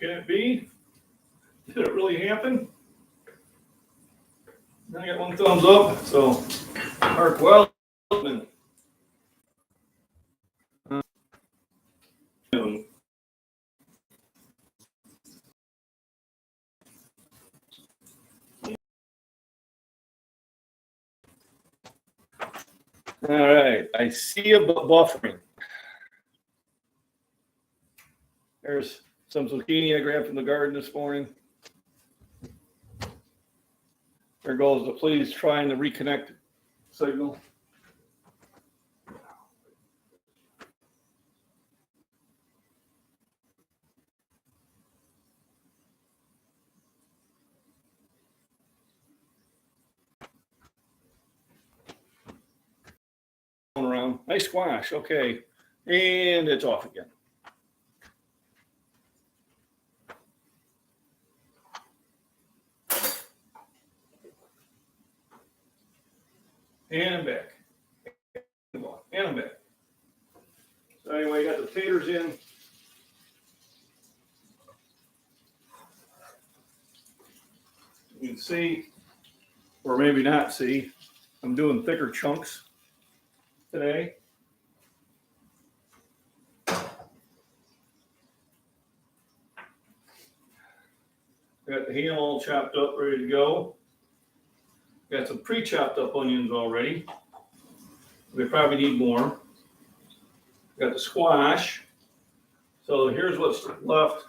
Can it be? Did it really happen? I got one thumbs up. So, Mark Wellman. All right, I see a buffering. There's some zucchini I grabbed from the garden this morning. There goes the please trying to reconnect signal. Around. Nice squash. Okay. And it's off again. And I'm back. And I'm back. So anyway, got the taters in. You can see, or maybe not see, I'm doing thicker chunks today. Got the ham all chopped up, ready to go. Got some pre-chopped up onions already. We probably need more. Got the squash. So here's what's left.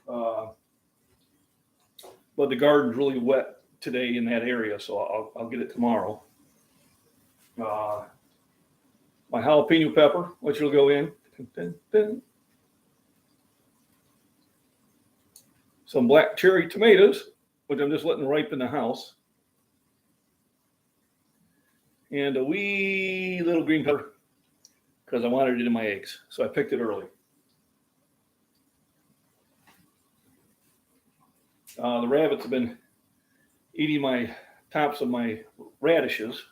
But the garden's really wet today in that area, so I'll get it tomorrow. My jalapeno pepper, which will go in. Some black cherry tomatoes, which I'm just letting ripen in the house. And a wee little green pepper, because I wanted it in my eggs. So I picked it early. The rabbits have been eating my tops of my radishes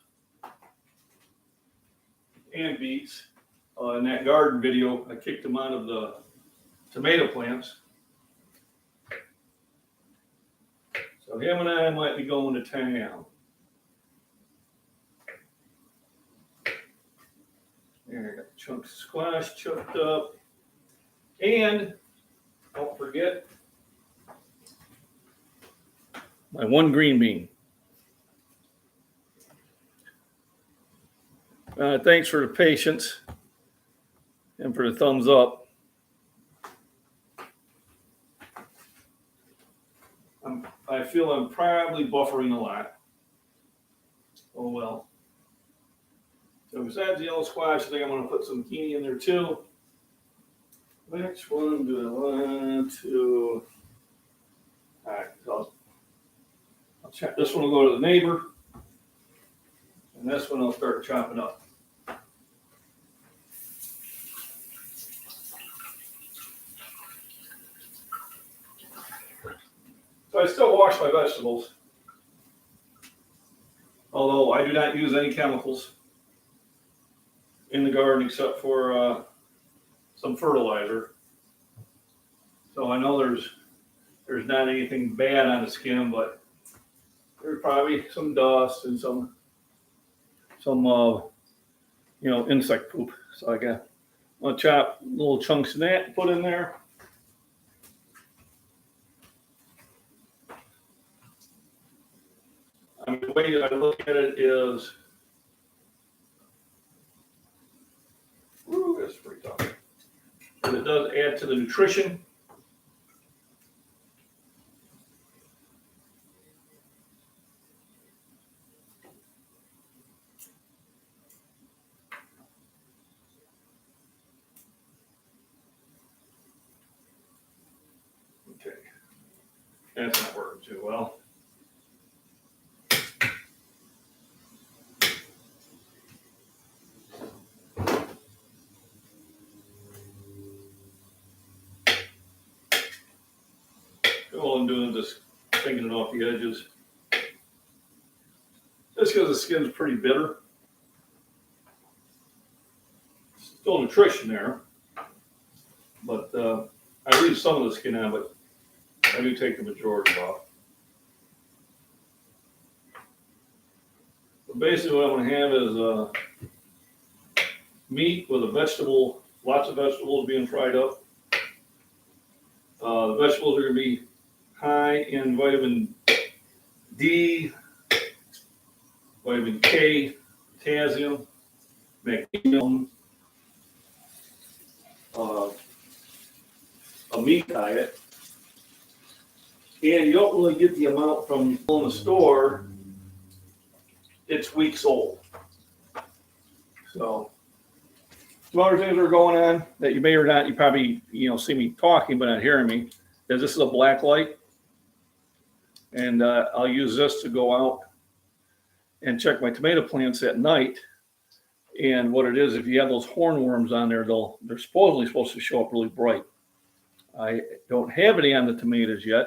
and beets. In that garden video, I kicked them out of the tomato plants. So him and I might be going to town. There, I got chunks of squash chopped up. And don't forget my one green bean. Thanks for the patience and for the thumbs up. I feel I'm probably buffering a lot. Oh well. So besides the yellow squash, I think I'm going to put some zucchini in there too. Which one do I want to? All right, so I'll check. This one will go to the neighbor, and this one I'll start chopping up. So I still wash my vegetables, although I do not use any chemicals in the garden except for some fertilizer. So I know there's not anything bad on the skin, but there's probably some dust and some insect poop. So I'll chop little chunks of that and put in there. I mean, the way I look at it is, that's pretty tough. And it does add to the nutrition. Okay, that's not working too well. All I'm doing is just taking it off the edges. Just because the skin's pretty bitter. Still nutrition there, but I leave some of the skin on, but I do take the majority off. But basically what I'm going to have is meat with a vegetable, lots of vegetables being fried up. The vegetables are going to be high in vitamin D, vitamin K, potassium, magnesium, a meat diet. And you don't really get the amount from in the store. It's weeks old. So some other things that are going on that you may or not, you probably see me talking but not hearing me, is this is a black light. And I'll use this to go out and check my tomato plants at night. And what it is, if you have those hornworms on there, they're supposedly supposed to show up really bright. I don't have any on the tomatoes yet,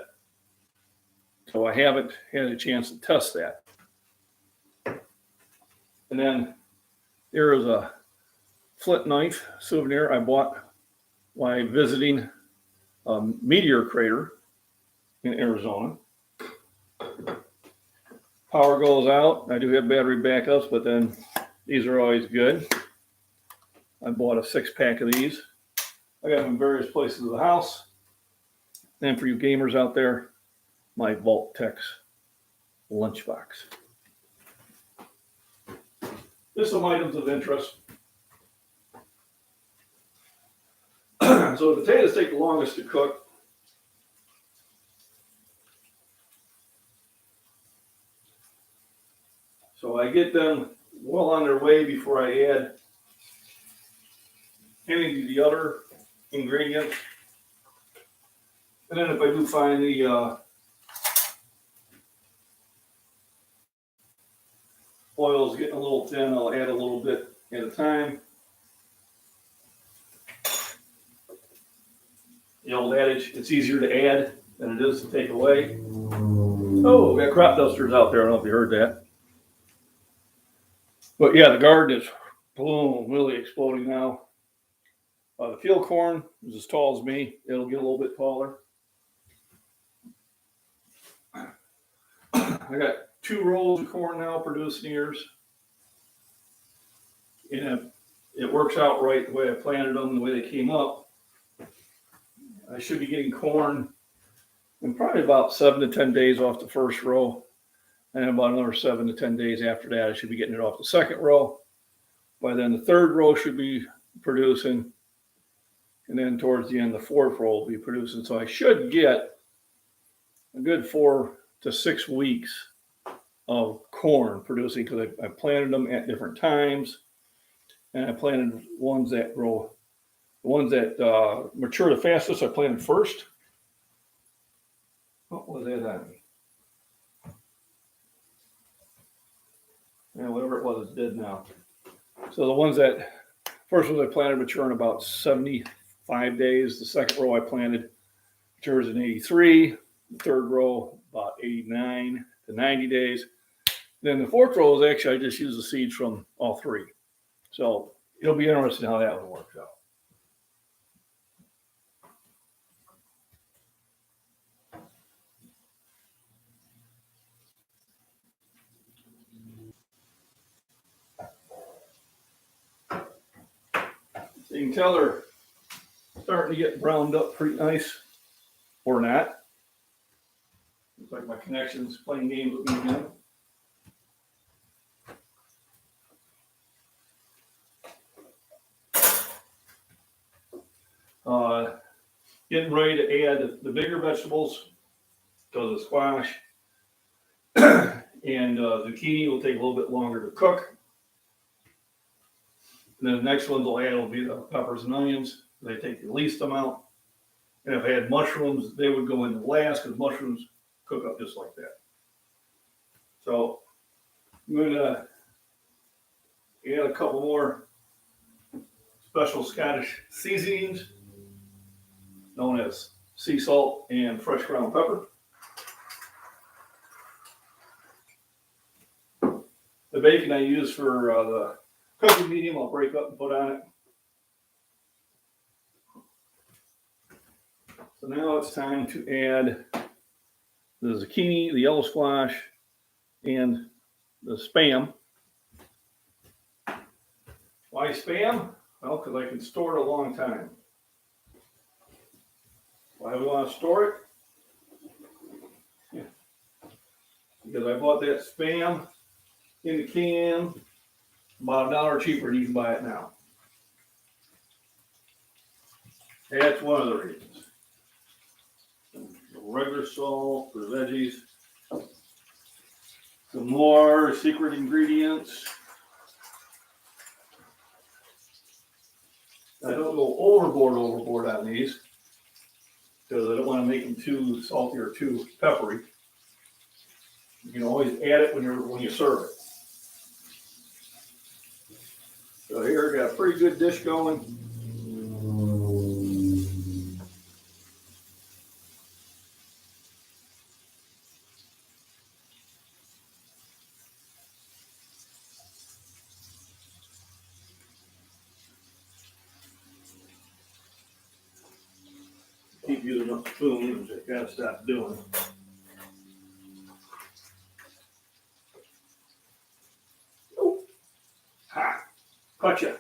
so I haven't had a chance to test that. And then there is a flint knife souvenir I bought while visiting a meteor crater in Arizona. Power goes out. I do have battery backups, but then these are always good. I bought a 6-pack of these. I got them in various places of the house. And for you gamers out there, my Vault-Tex lunchbox. Just some items of interest. So the potatoes take the longest to cook. So I get them well on their way before I add any of the other ingredients. And then if I do find the oil's getting a little thin, I'll add a little bit at a time. The old adage, it's easier to add than it is to take away. Oh, we got crop dusters out there. I don't know if you heard that. But yeah, the garden is, boom, really exploding now. The field corn is as tall as me. It'll get a little bit taller. I got 2 rows of corn now producing ears. And it works out right the way I planted them, the way they came up. I should be getting corn in probably about 7 to 10 days off the first row. And about another 7 to 10 days after that, I should be getting it off the second row. By then, the third row should be producing. And then towards the end, the fourth row will be producing. So I should get a good 4 to 6 weeks of corn producing, because I planted them at different times. And I planted ones that grow, the ones that mature the fastest, I planted first. What was that on me? Yeah, whatever it was, it's dead now. So the ones that, first ones I planted mature in about 75 days. The second row I planted matures in 83. The third row about 89 to 90 days. Then the fourth row is actually, I just use the seeds from all 3. So it'll be interesting how that one works out. So you can tell they're starting to get browned up pretty nice, or not. Looks like my connection's playing games with me again. Getting ready to add the bigger vegetables, so the squash and zucchini will take a little bit longer to cook. And then the next ones I'll add will be the peppers and onions. They take the least amount. And if I had mushrooms, they would go in the last, because mushrooms cook up just like that. So I'm going to add a couple more special Scottish seasonings, known as sea salt and fresh ground pepper. The bacon I use for the cooking medium, I'll break up and put on it. So now it's time to add the zucchini, the yellow squash, and the Spam. Why Spam? Well, because I can store it a long time. Why do we want to store it? Yeah. Because I bought that Spam in the can about $1 cheaper than you can buy it now. That's one of the reasons. Regular salt for the veggies. Some more secret ingredients. I don't go overboard on these because I don't want to make them too salty or too peppery. You can always add it when you serve it. So here I got a pretty good dish going. Keep using up the spoon, which I gotta stop doing. Oh, ha, gotcha.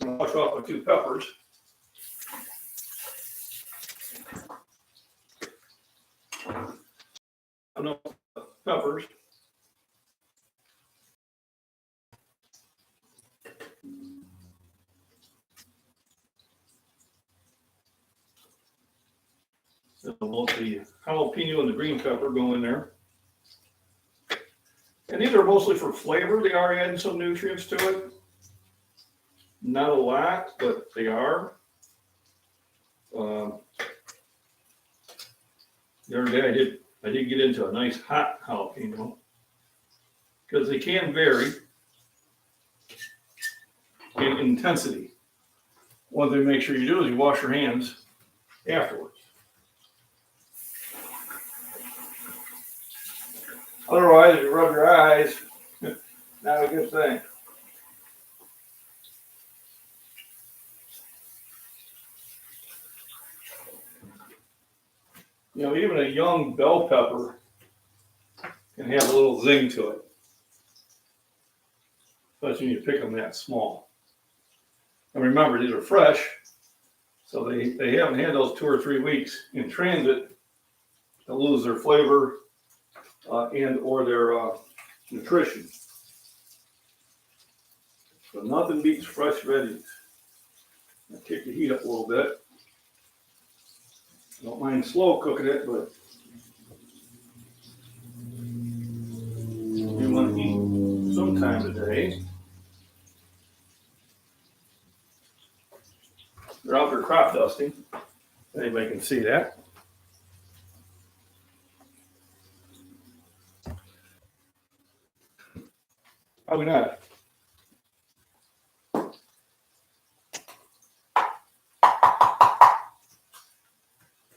Wash off my 2 peppers. Enough peppers. So both the jalapeno and the green pepper go in there. And these are mostly for flavor. They are adding some nutrients to it. Not a lot, but they are. The other day I did get into a nice hot jalapeno because they can vary in intensity. One thing to make sure you do is you wash your hands afterwards. Otherwise, if you rub your eyes, not a good thing. You know, even a young bell pepper can have a little zing to it, especially when you pick them that small. And remember, these are fresh, so they haven't had those 2 or 3 weeks in transit to lose their flavor and or their nutrition. So nothing beats fresh veggies. I'll kick the heat up a little bit. Don't mind slow cooking it, but you want to eat sometime today. They're out there crop dusting. Anybody can see that. Probably not.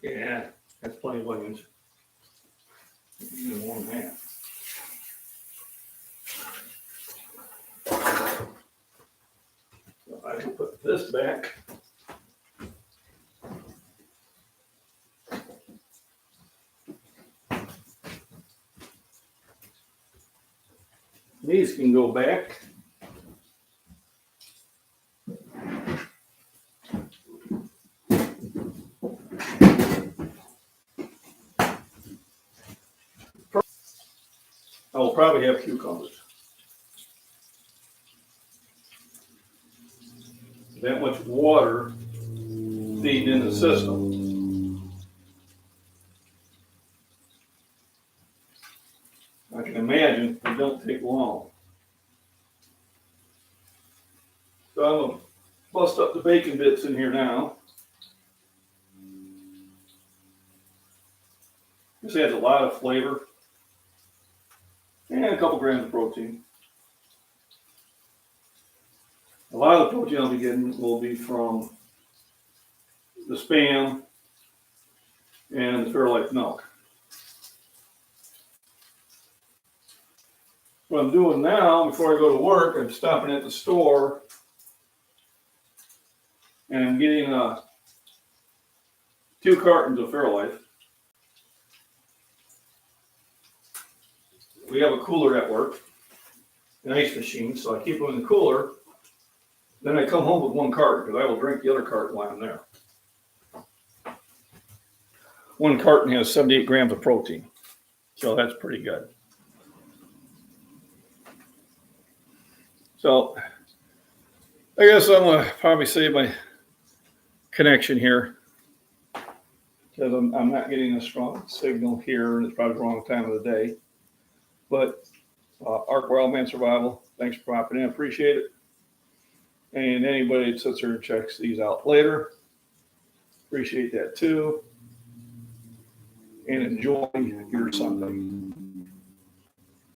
Yeah, that's plenty of onions. Even more than that. So I can put this back. These can go back. I will probably have cucumbers. That much water feeding in the system. I can imagine they don't take long. So I'm going to bust up the bacon bits in here now. This adds a lot of flavor and a couple grams of protein. A lot of the protein I'll be getting will be from the Spam and the Fairlife milk. What I'm doing now, before I go to work, I'm stopping at the store And I'm getting 2 cartons of Fairlife. We have a cooler at work, an ice machine, so I keep them in the cooler. Then I come home with 1 carton because I will drink the other carton while I'm there. 1 carton has 78 grams of protein, so that's pretty good. So I guess I'm going to probably save my connection here because I'm not getting a strong signal here, and it's probably the wrong time of the day. But Arc Wildman Survival, thanks for popping in. Appreciate it. And anybody that sits there and checks these out later, appreciate that too. And enjoy your Sunday.